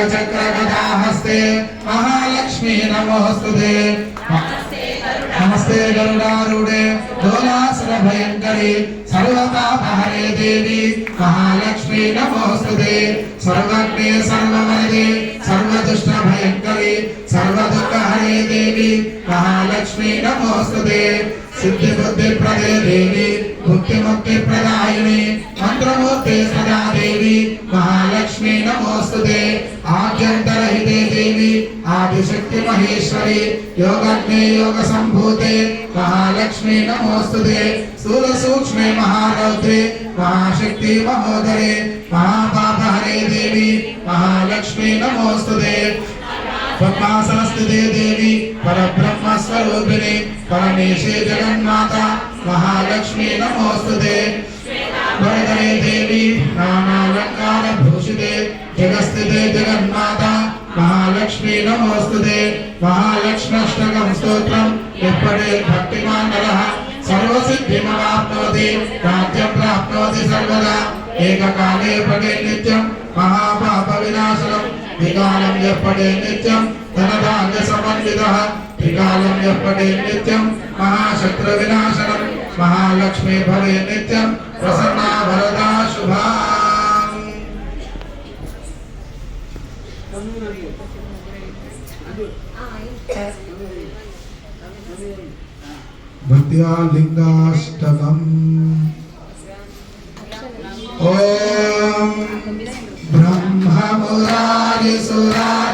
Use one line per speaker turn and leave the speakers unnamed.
शङ्खचक्रगदाहस्ते महालक्ष्मी नमोस्तुते नमस्ते गरुडारूढे दोलासुरभयङ्करी सर्वतापहरे देवी महालक्ष्मी नमोस्तुते सर्वज्ञे सर्ववरदे सर्वदुष्टभयङ्करी सर्वदुःखहरे देवी महालक्ष्मी नमोस्तुते सिद्धिबुद्धिप्रदे देवी मुक्तिमुक्तिप्रदायिनी मंत्रमूर्ते सदा देवी महालक्ष्मी नमोस्तुते आद्यन्तरहिते देवी आदिशक्ति महेश्वरी योगज्ञे योग संभूते महालक्ष्मी नमोस्तुते स्थूल सूक्ष्मे महारौद्रे महाशक्ति महोदरे महापापहरे देवी महालक्ष्मी नमोस्तुते पद्मासनस्थिते देवी परब्रह्म स्वरूपिणी परमेशे जगन्माता महालक्ष्मी नमोस्तुते वरदे देवी नानालंकार भूषिते जगस्थिते जगन्माता महालक्ष्मी नमोस्तुते महालक्ष्म्यष्टकं स्तोत्रम् यपठे भक्तिमान् नरः सर्वसिद्धिमवाप्नोति राज्यं प्राप्नोति सर्वदा एककाले पठे नित्यं महापापविनाशनं त्रिकालं यपठे नित्यं धनधान्य समन्वितः त्रिकालं यपठे नित्यं महाशत्रुविनाशनं महालक्ष्मी भवे नित्यं प्रसन्ना वरदा शुभा। भक्त्या लिंगाष्टकम् ओम ब्रह्म मुरारी सुरारी